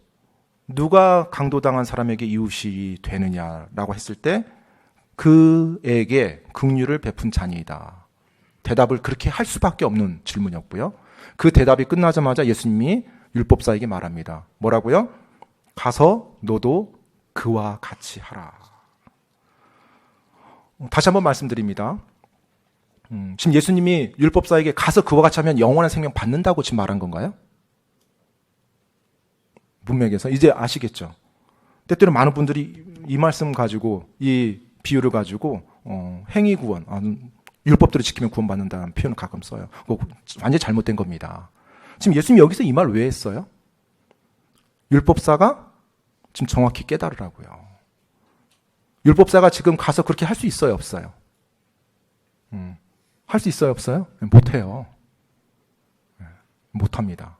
누가 강도당한 사람에게 이웃이 되느냐라고 했을 때 그에게 긍휼을 베푼 자니이다. 대답을 그렇게 할 수밖에 없는 질문이었고요. 그 대답이 끝나자마자 예수님이 율법사에게 말합니다. 뭐라고요? 가서 너도 그와 같이 하라. 다시 한번 말씀드립니다. 지금 예수님이 율법사에게 가서 그와 같이 하면 영원한 생명 받는다고 지금 말한 건가요? 문맥에서 이제 아시겠죠? 때때로 많은 분들이 이 말씀 가지고 이 비유를 가지고 행위 구원, 율법대로 지키면 구원받는다는 표현을 가끔 써요. 그거 완전히 잘못된 겁니다. 지금 예수님이 여기서 이 말 왜 했어요? 율법사가 지금 정확히 깨달으라고요. 율법사가 지금 가서 그렇게 할 수 있어요, 없어요? 할 수 있어요, 없어요? 못해요. 못합니다.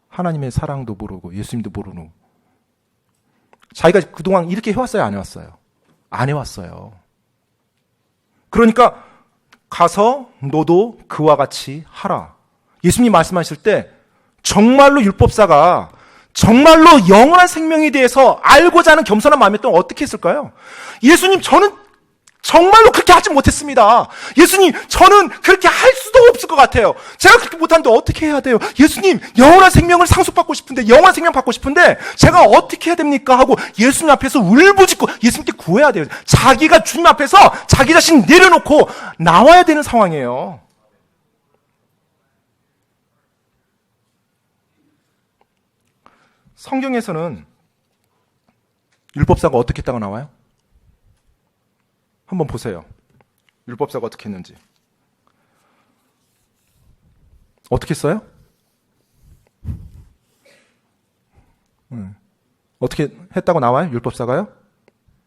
하나님의 사랑도 모르고 예수님도 모르고 자기가 그동안 이렇게 해왔어요, 안 해왔어요? 안 해왔어요. 그러니까 가서 너도 그와 같이 하라. 예수님이 말씀하실 때 정말로 율법사가 정말로 영원한 생명에 대해서 알고자 하는 겸손한 마음이 또 어떻게 했을까요? 예수님, 저는 정말로 그렇게 하지 못했습니다. 예수님, 저는 그렇게 할 수도 없을 것 같아요. 제가 그렇게 못하는데 어떻게 해야 돼요? 예수님, 영원한 생명을 상속받고 싶은데, 영원한 생명 받고 싶은데 제가 어떻게 해야 됩니까? 하고 예수님 앞에서 울부짖고 예수님께 구해야 돼요. 자기가 주님 앞에서 자기 자신 내려놓고 나와야 되는 상황이에요. 성경에서는 율법사가 어떻게 했다가 나와요? 한번 보세요. 율법사가 어떻게 했는지. 어떻게 했어요? 어떻게 했다고 나와요? 율법사가요?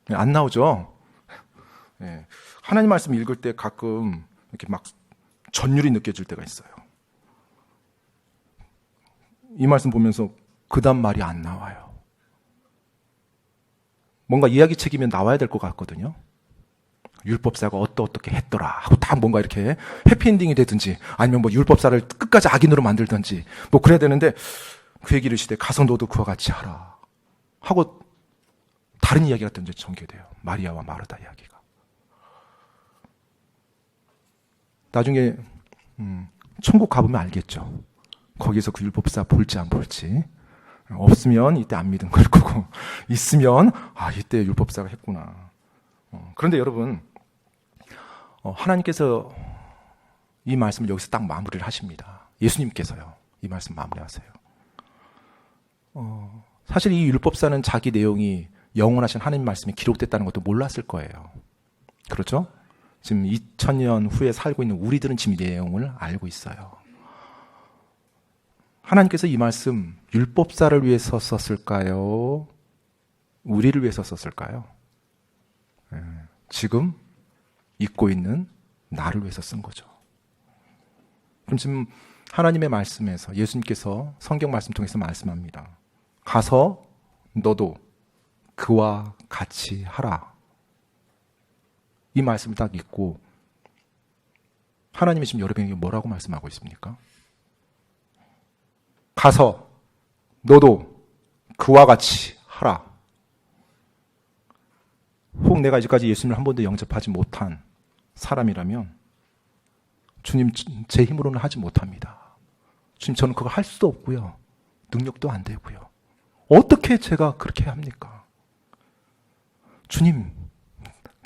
안 나오죠. 하나님 말씀 읽을 때 가끔 이렇게 막 전율이 느껴질 때가 있어요. 이 말씀 보면서 그다음 말이 안 나와요. 뭔가 이야기 책이면 나와야 될 것 같거든요. 율법사가 어떻게 했더라 하고 다 뭔가 이렇게 해피엔딩이 되든지 아니면 뭐 율법사를 끝까지 악인으로 만들든지 뭐 그래야 되는데 그 얘기를 시대 가서 너도 그와 같이 하라 하고 다른 이야기가 또 이제 전개돼요. 마리아와 마르다 이야기가. 나중에 천국 가보면 알겠죠. 거기서 그 율법사 볼지 안 볼지. 없으면 이때 안 믿은 걸 거고 있으면 이때 율법사가 했구나. 그런데 여러분, 하나님께서 이 말씀을 여기서 딱 마무리를 하십니다. 예수님께서요. 이 말씀 마무리하세요. 사실 이 율법사는 자기 내용이 영원하신 하나님 말씀이 기록됐다는 것도 몰랐을 거예요. 그렇죠? 지금 2000년 후에 살고 있는 우리들은 지금 이 내용을 알고 있어요. 하나님께서 이 말씀 율법사를 위해서 썼을까요? 우리를 위해서 썼을까요? 지금 잊고 있는 나를 위해서 쓴 거죠. 그럼 지금 하나님의 말씀에서 예수님께서 성경 말씀 통해서 말씀합니다. 가서 너도 그와 같이 하라. 이 말씀을 딱 읽고 하나님이 지금 여러분에게 뭐라고 말씀하고 있습니까? 가서 너도 그와 같이 하라. 혹 내가 이제까지 예수님을 한 번도 영접하지 못한 사람이라면 주님, 제 힘으로는 하지 못합니다. 주님, 저는 그거 할 수도 없고요. 능력도 안 되고요. 어떻게 제가 그렇게 합니까? 주님,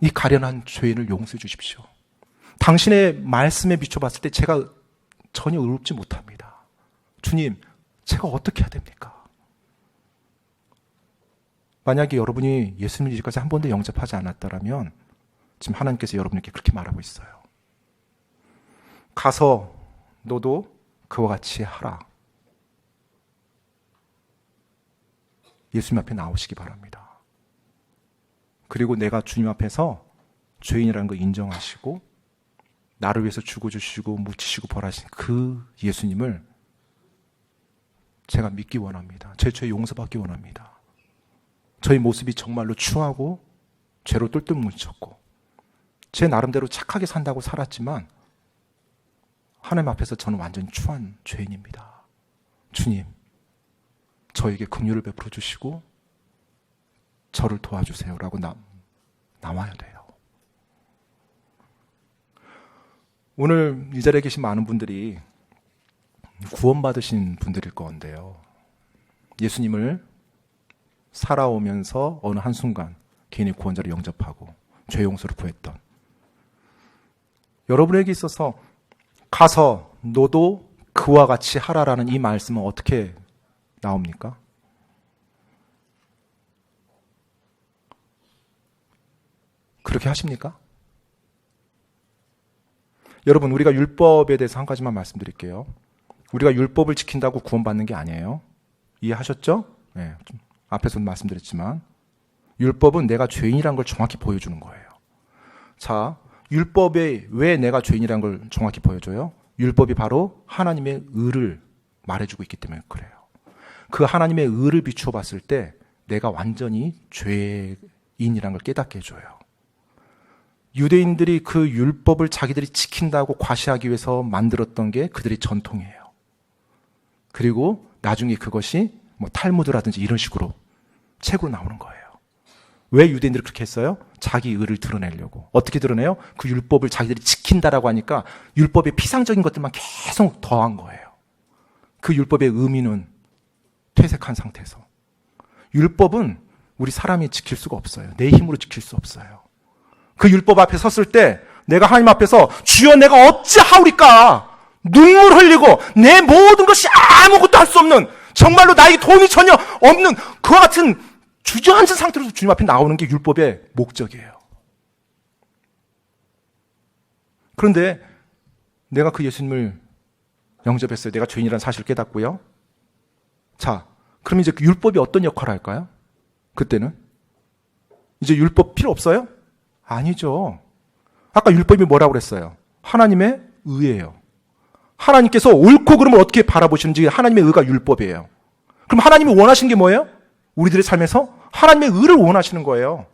이 가련한 죄인을 용서해 주십시오. 당신의 말씀에 비춰봤을 때 제가 전혀 의롭지 못합니다. 주님, 제가 어떻게 해야 됩니까? 만약에 여러분이 예수님을 이제까지 한 번도 영접하지 않았다면 지금 하나님께서 여러분에게 그렇게 말하고 있어요. 가서 너도 그와 같이 하라. 예수님 앞에 나오시기 바랍니다. 그리고 내가 주님 앞에서 죄인이라는 걸 인정하시고 나를 위해서 죽어주시고 묻히시고 벌하신 그 예수님을 제가 믿기 원합니다. 제 죄 용서받기 원합니다. 저희 모습이 정말로 추하고 죄로 똘똘 뭉쳤고 제 나름대로 착하게 산다고 살았지만 하나님 앞에서 저는 완전히 추한 죄인입니다. 주님, 저에게 긍휼을 베풀어 주시고 저를 도와주세요라고 나와야 돼요. 오늘 이 자리에 계신 많은 분들이 구원받으신 분들일 건데요. 예수님을 살아오면서 어느 한순간 개인의 구원자를 영접하고 죄 용서를 구했던 여러분에게 있어서 가서 너도 그와 같이 하라라는 이 말씀은 어떻게 나옵니까? 그렇게 하십니까? 여러분, 우리가 율법에 대해서 한 가지만 말씀드릴게요. 우리가 율법을 지킨다고 구원받는 게 아니에요. 이해하셨죠? 네, 좀 앞에서도 말씀드렸지만 율법은 내가 죄인이라는 걸 정확히 보여주는 거예요. 자, 율법에 왜 내가 죄인이라는 걸 정확히 보여줘요? 율법이 바로 하나님의 의를 말해주고 있기 때문에 그래요. 그 하나님의 의를 비추어 봤을 때 내가 완전히 죄인이라는 걸 깨닫게 해줘요. 유대인들이 그 율법을 자기들이 지킨다고 과시하기 위해서 만들었던 게 그들의 전통이에요. 그리고 나중에 그것이 뭐 탈무드라든지 이런 식으로 책으로 나오는 거예요. 왜 유대인들이 그렇게 했어요? 자기 의를 드러내려고. 어떻게 드러내요? 그 율법을 자기들이 지킨다라고 하니까 율법의 피상적인 것들만 계속 더한 거예요. 그 율법의 의미는 퇴색한 상태에서. 율법은 우리 사람이 지킬 수가 없어요. 내 힘으로 지킬 수 없어요. 그 율법 앞에 섰을 때 내가 하나님 앞에서 주여 내가 어찌하오리까? 눈물 흘리고 내 모든 것이 아무것도 할 수 없는 정말로 나에게 돈이 전혀 없는 그와 같은 주저앉은 상태로 주님 앞에 나오는 게 율법의 목적이에요. 그런데 내가 그 예수님을 영접했어요. 내가 죄인이라는 사실을 깨닫고요. 자, 그럼 이제 그 율법이 어떤 역할을 할까요? 그때는 이제 율법 필요 없어요? 아니죠. 아까 율법이 뭐라고 그랬어요? 하나님의 의예요. 하나님께서 옳고 그름을 어떻게 바라보시는지 하나님의 의가 율법이에요. 그럼 하나님이 원하시는 게 뭐예요? 우리들의 삶에서 하나님의 의를 원하시는 거예요.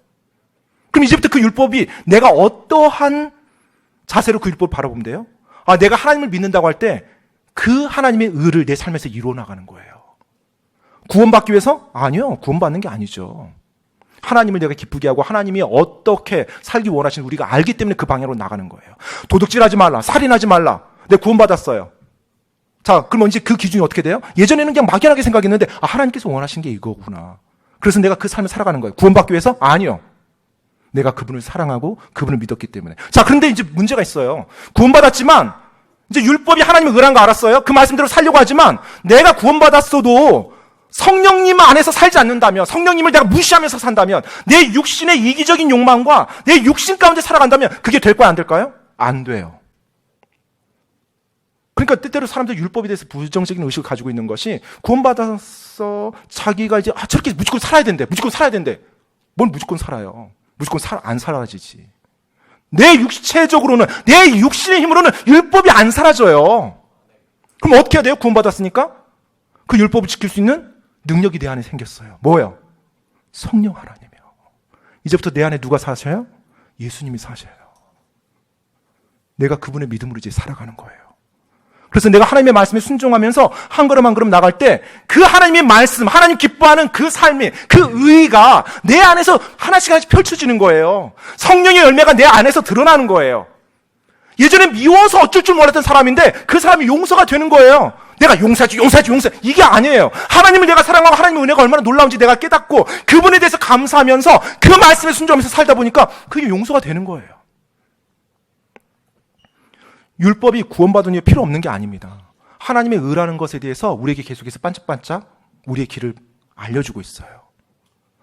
그럼 이제부터 그 율법이 내가 어떠한 자세로 그 율법을 바라보면 돼요? 아, 내가 하나님을 믿는다고 할 때 그 하나님의 의를 내 삶에서 이루어 나가는 거예요. 구원받기 위해서? 아니요. 구원받는 게 아니죠. 하나님을 내가 기쁘게 하고 하나님이 어떻게 살기 원하시는 우리가 알기 때문에 그 방향으로 나가는 거예요. 도둑질하지 말라, 살인하지 말라. 내가 구원받았어요. 자, 그러면 이제 그 기준이 어떻게 돼요? 예전에는 그냥 막연하게 생각했는데 아, 하나님께서 원하신 게 이거구나. 그래서 내가 그 삶을 살아가는 거예요. 구원받기 위해서? 아니요. 내가 그분을 사랑하고 그분을 믿었기 때문에. 자, 그런데 이제 문제가 있어요. 구원받았지만 이제 율법이 하나님의 의라는 거 알았어요. 그 말씀대로 살려고 하지만 내가 구원받았어도 성령님 안에서 살지 않는다면, 성령님을 내가 무시하면서 산다면, 내 육신의 이기적인 욕망과 내 육신 가운데 살아간다면 그게 될까요? 안 될까요? 안 돼요. 그러니까 때때로 사람들 율법에 대해서 부정적인 의식을 가지고 있는 것이 구원받아서 자기가 이제 저렇게 무조건 살아야 된대. 무조건 살아야 된대. 뭘 무조건 살아요. 무조건 안 살아지지. 내 육체적으로는, 내 육신의 힘으로는 율법이 안 사라져요. 그럼 어떻게 해야 돼요? 구원받았으니까? 그 율법을 지킬 수 있는 능력이 내 안에 생겼어요. 뭐예요? 성령 하나님이요. 이제부터 내 안에 누가 사셔요? 예수님이 사셔요. 내가 그분의 믿음으로 이제 살아가는 거예요. 그래서 내가 하나님의 말씀에 순종하면서 한 걸음 한 걸음 나갈 때 그 하나님의 말씀, 하나님 기뻐하는 그 삶이, 그 의의가 내 안에서 하나씩 하나씩 펼쳐지는 거예요. 성령의 열매가 내 안에서 드러나는 거예요. 예전에 미워서 어쩔 줄 몰랐던 사람인데 그 사람이 용서가 되는 거예요. 내가 용서하지. 이게 아니에요. 하나님을 내가 사랑하고 하나님의 은혜가 얼마나 놀라운지 내가 깨닫고 그분에 대해서 감사하면서 그 말씀에 순종하면서 살다 보니까 그게 용서가 되는 거예요. 율법이 구원받은 이유 필요 없는 게 아닙니다. 하나님의 의라는 것에 대해서 우리에게 계속해서 반짝반짝 우리의 길을 알려주고 있어요.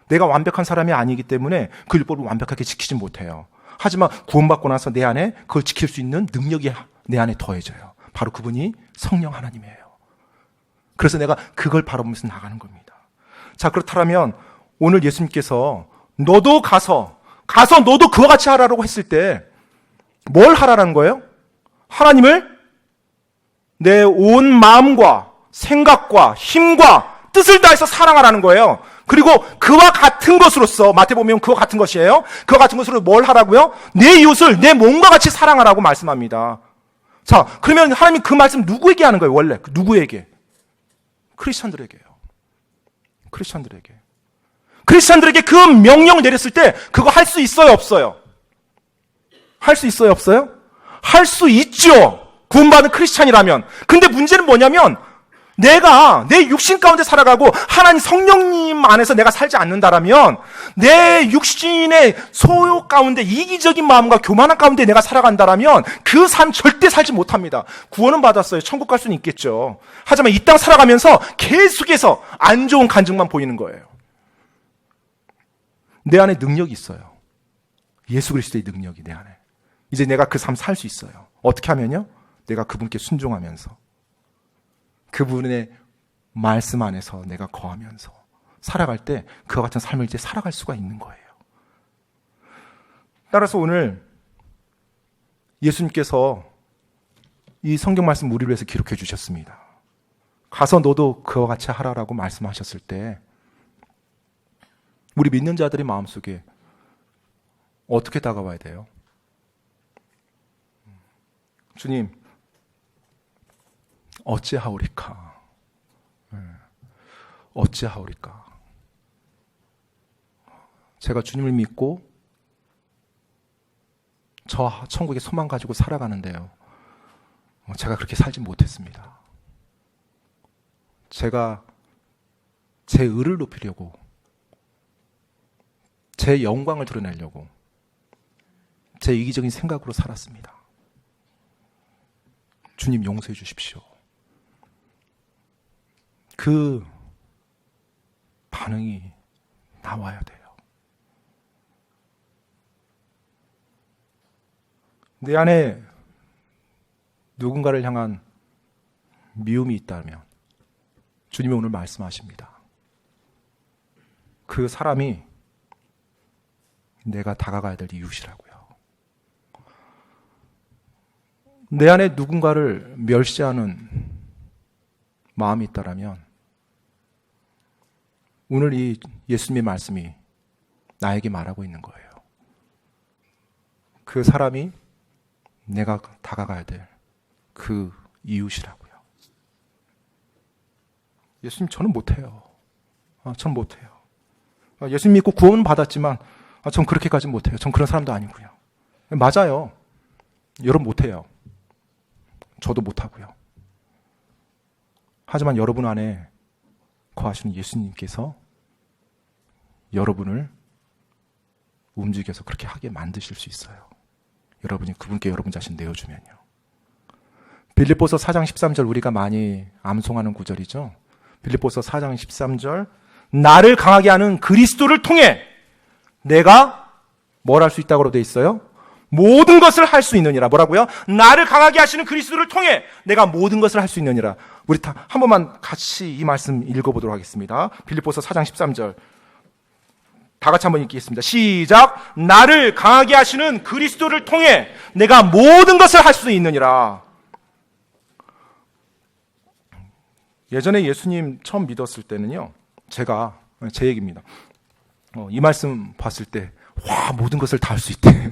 내가 완벽한 사람이 아니기 때문에 그 율법을 완벽하게 지키지 못해요. 하지만 구원받고 나서 내 안에 그걸 지킬 수 있는 능력이 내 안에 더해져요. 바로 그분이 성령 하나님이에요. 그래서 내가 그걸 바라보면서 나가는 겁니다. 자, 그렇다면 오늘 예수님께서 너도 가서 너도 그와 같이 하라고 했을 때 뭘 하라는 거예요? 하나님을 내 온 마음과 생각과 힘과 뜻을 다해서 사랑하라는 거예요. 그리고 그와 같은 것으로서, 마태복음 그와 같은 것이에요. 그와 같은 것으로 뭘 하라고요? 내 이웃을 내 몸과 같이 사랑하라고 말씀합니다. 자, 그러면 하나님이 그 말씀 누구에게 하는 거예요? 원래 누구에게? 크리스찬들에게요. 크리스찬들에게 그 명령을 내렸을 때 그거 할 수 있어요, 없어요? 할 수 있어요, 없어요? 할 수 있죠. 구원받은 크리스찬이라면. 근데 문제는 뭐냐면 내가 내 육신 가운데 살아가고 하나님 성령님 안에서 내가 살지 않는다라면 내 육신의 소욕 가운데 이기적인 마음과 교만한 가운데 내가 살아간다라면 그 삶 절대 살지 못합니다. 구원은 받았어요. 천국 갈 수는 있겠죠. 하지만 이 땅 살아가면서 계속해서 안 좋은 간증만 보이는 거예요. 내 안에 능력이 있어요. 예수 그리스도의 능력이 내 안에. 이제 내가 그 삶 살 수 있어요. 어떻게 하면요? 내가 그분께 순종하면서 그분의 말씀 안에서 내가 거하면서 살아갈 때 그와 같은 삶을 이제 살아갈 수가 있는 거예요. 따라서 오늘 예수님께서 이 성경 말씀 우리를 위해서 기록해 주셨습니다. 가서 너도 그와 같이 하라라고 말씀하셨을 때 우리 믿는 자들의 마음속에 어떻게 다가와야 돼요? 주님, 어찌하오리까? 어찌하오리까? 제가 주님을 믿고 저 천국에 소망 가지고 살아가는데요. 제가 그렇게 살지 못했습니다. 제가 제 의를 높이려고, 제 영광을 드러내려고 제 이기적인 생각으로 살았습니다. 주님 용서해 주십시오. 그 반응이 나와야 돼요. 내 안에 누군가를 향한 미움이 있다면 주님이 오늘 말씀하십니다. 그 사람이 내가 다가가야 될 이웃이라고요. 내 안에 누군가를 멸시하는 마음이 있다라면 오늘 이 예수님의 말씀이 나에게 말하고 있는 거예요. 그 사람이 내가 다가가야 될 그 이웃이라고요. 예수님, 저는 못해요. 전 못해요. 예수님 믿고 구원 받았지만 전 그렇게까지는 못해요. 전 그런 사람도 아니고요. 맞아요. 여러분 못해요. 저도 못하고요. 하지만 여러분 안에 거하시는 예수님께서 여러분을 움직여서 그렇게 하게 만드실 수 있어요. 여러분이 그분께 여러분 자신 내어주면요. 빌립보서 4장 13절 우리가 많이 암송하는 구절이죠. 빌립보서 4장 13절 나를 강하게 하는 그리스도를 통해 내가 뭘 할 수 있다고 되어 있어요? 모든 것을 할 수 있느니라. 뭐라고요? 나를 강하게 하시는 그리스도를 통해 내가 모든 것을 할 수 있느니라. 우리 다 한 번만 같이 이 말씀 읽어보도록 하겠습니다. 빌립보서 4장 13절 다 같이 한번 읽겠습니다. 시작. 나를 강하게 하시는 그리스도를 통해 내가 모든 것을 할 수 있느니라. 예전에 예수님 처음 믿었을 때는요, 제가 제 얘기입니다. 이 말씀 봤을 때, 와, 모든 것을 다 할 수 있대.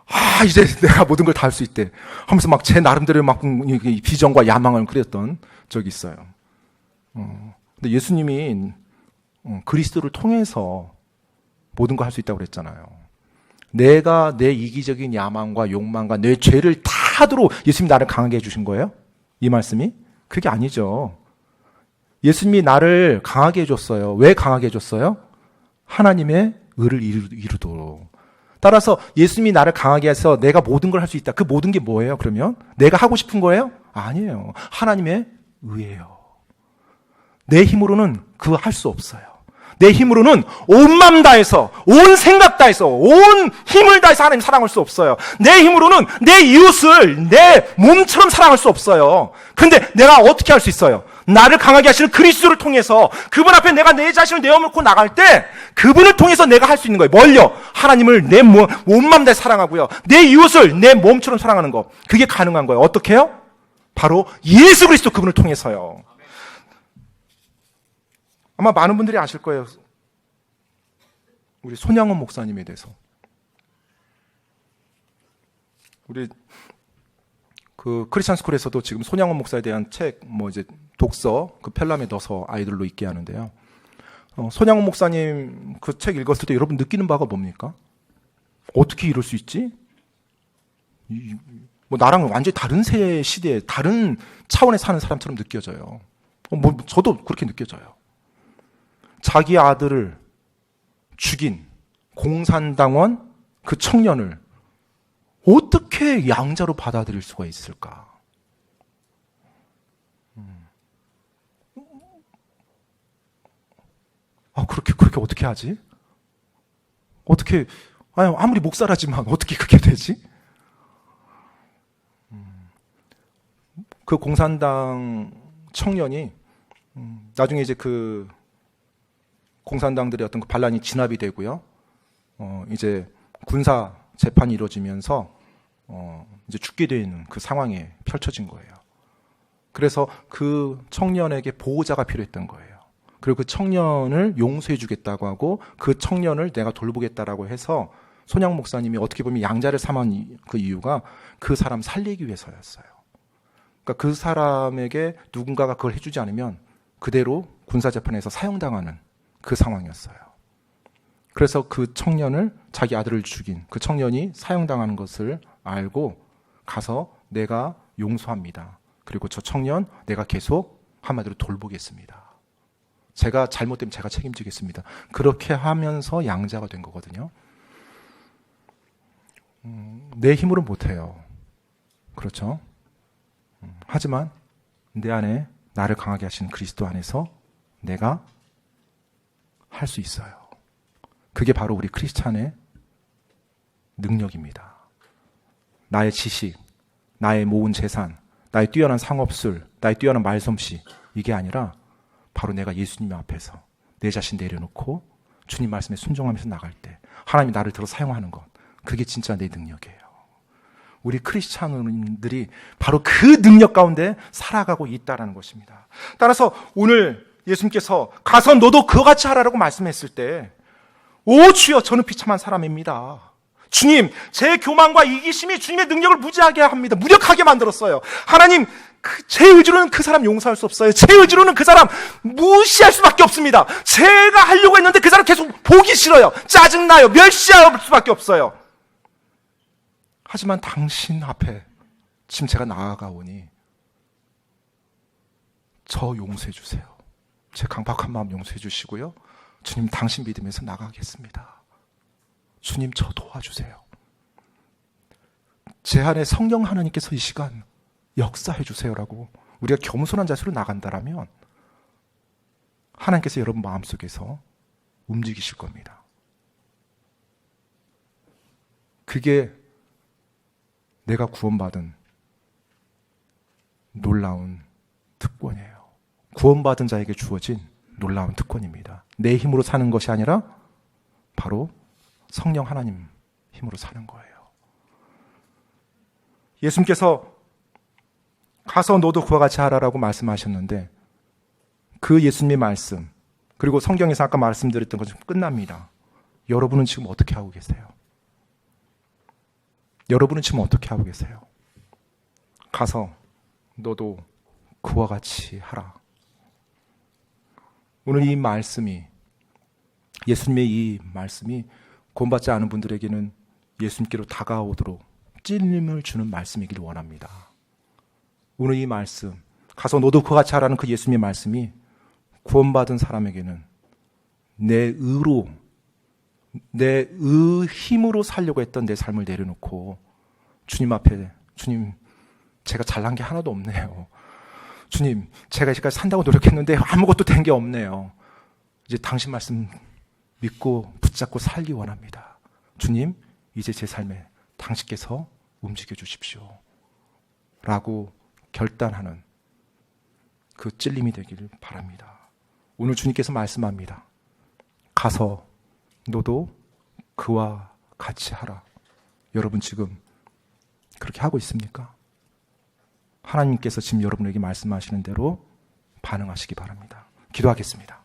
아, 이제 내가 모든 걸 다 할 수 있대. 하면서 막 제 나름대로 막 비전과 야망을 그렸던 적이 있어요. 근데 예수님이 그리스도를 통해서 모든 걸 할 수 있다고 그랬잖아요. 내가 내 이기적인 야망과 욕망과 내 죄를 다 하도록 예수님이 나를 강하게 해주신 거예요? 이 말씀이? 그게 아니죠. 예수님이 나를 강하게 해줬어요. 왜 강하게 해줬어요? 하나님의 의를 이루도록. 따라서 예수님이 나를 강하게 해서 내가 모든 걸 할 수 있다. 그 모든 게 뭐예요, 그러면? 내가 하고 싶은 거예요? 아니에요. 하나님의 의예요. 내 힘으로는 그거 할 수 없어요. 내 힘으로는 온 마음 다해서, 온 생각 다해서, 온 힘을 다해서 하나님 사랑할 수 없어요. 내 힘으로는 내 이웃을 내 몸처럼 사랑할 수 없어요. 근데 내가 어떻게 할 수 있어요? 나를 강하게 하시는 그리스도를 통해서 그분 앞에 내가 내 자신을 내어놓고 나갈 때 그분을 통해서 내가 할 수 있는 거예요. 뭘요? 하나님을 내 온 마음 다해 사랑하고요. 내 이웃을 내 몸처럼 사랑하는 거. 그게 가능한 거예요. 어떻게 해요? 바로 예수 그리스도 그분을 통해서요. 아마 많은 분들이 아실 거예요. 우리 손양원 목사님에 대해서. 우리 그 크리스찬 스쿨에서도 지금 손양원 목사에 대한 책, 이제 독서, 그 펠람에 넣어서 아이들로 읽게 하는데요. 손양원 목사님 그 책 읽었을 때 여러분 느끼는 바가 뭡니까? 어떻게 이럴 수 있지? 나랑 완전히 다른 시대에, 다른 차원에 사는 사람처럼 느껴져요. 저도 그렇게 느껴져요. 자기 아들을 죽인 공산당원 그 청년을 어떻게 양자로 받아들일 수가 있을까? 그렇게 어떻게 하지? 어떻게, 아무리 목사라지만 어떻게 그렇게 되지? 그 공산당 청년이, 나중에 이제 그 공산당들의 어떤 그 반란이 진압이 되고요. 이제 군사 재판이 이루어지면서 이제 죽게 되는 그 상황에 펼쳐진 거예요. 그래서 그 청년에게 보호자가 필요했던 거예요. 그리고 그 청년을 용서해 주겠다고 하고 그 청년을 내가 돌보겠다라고 해서 손양 목사님이 어떻게 보면 양자를 삼은 그 이유가 그 사람 살리기 위해서였어요. 그러니까 그 사람에게 누군가가 그걸 해주지 않으면 그대로 군사재판에서 사형당하는 그 상황이었어요. 그래서 그 청년을, 자기 아들을 죽인 그 청년이 사형당하는 것을 알고 가서 내가 용서합니다. 그리고 저 청년 내가 계속 한마디로 돌보겠습니다. 제가 잘못되면 제가 책임지겠습니다. 그렇게 하면서 양자가 된 거거든요. 내 힘으로 못해요. 그렇죠? 하지만 내 안에 나를 강하게 하시는 그리스도 안에서 내가 할 수 있어요. 그게 바로 우리 크리스찬의 능력입니다. 나의 지식, 나의 모은 재산, 나의 뛰어난 상업술, 나의 뛰어난 말솜씨, 이게 아니라 바로 내가 예수님 앞에서 내 자신 내려놓고 주님 말씀에 순종하면서 나갈 때 하나님이 나를 들어 사용하는 것, 그게 진짜 내 능력이에요. 우리 크리스찬들이 바로 그 능력 가운데 살아가고 있다는 것입니다. 따라서 오늘 예수님께서 가서 너도 그와 같이 하라고 말씀했을 때, 오 주여, 저는 비참한 사람입니다. 주님, 제 교만과 이기심이 주님의 능력을 무지하게 합니다. 무력하게 만들었어요. 하나님, 제 의지로는 그 사람 용서할 수 없어요. 제 의지로는 그 사람 무시할 수밖에 없습니다. 제가 하려고 했는데 그 사람 계속 보기 싫어요. 짜증나요. 멸시할 수밖에 없어요. 하지만 당신 앞에 지금 제가 나아가오니 저 용서해 주세요. 제 강박한 마음 용서해 주시고요. 주님, 당신 믿으면서 나가겠습니다. 주님, 저 도와주세요. 제 안에 성령 하나님께서 이 시간 역사해 주세요라고 우리가 겸손한 자세로 나간다라면 하나님께서 여러분 마음속에서 움직이실 겁니다. 그게 내가 구원받은 놀라운 특권이에요. 구원받은 자에게 주어진 놀라운 특권입니다. 내 힘으로 사는 것이 아니라 바로 성령 하나님 힘으로 사는 거예요. 예수님께서 가서 너도 그와 같이 하라라고 말씀하셨는데 그 예수님의 말씀 그리고 성경에서 아까 말씀드렸던 것좀 끝납니다. 여러분은 지금 어떻게 하고 계세요? 여러분은 지금 어떻게 하고 계세요? 가서 너도 그와 같이 하라. 오늘 이 말씀이 예수님의 이 말씀이 구원받지 않은 분들에게는 예수님께로 다가오도록 찔림을 주는 말씀이길 원합니다. 오늘 이 말씀 가서 너도 그와 같이 하라는 그 예수님의 말씀이 구원받은 사람에게는 내 의로 내 힘으로 살려고 했던 내 삶을 내려놓고 주님 앞에 주님 제가 잘난 게 하나도 없네요. 주님 제가 이제까지 산다고 노력했는데 아무것도 된 게 없네요. 이제 당신 말씀 믿고 붙잡고 살기 원합니다. 주님 이제 제 삶에 당신께서 움직여 주십시오. 라고 결단하는 그 찔림이 되기를 바랍니다. 오늘 주님께서 말씀합니다. 가서 너도 그와 같이 하라. 여러분 지금 그렇게 하고 있습니까? 하나님께서 지금 여러분에게 말씀하시는 대로 반응하시기 바랍니다. 기도하겠습니다.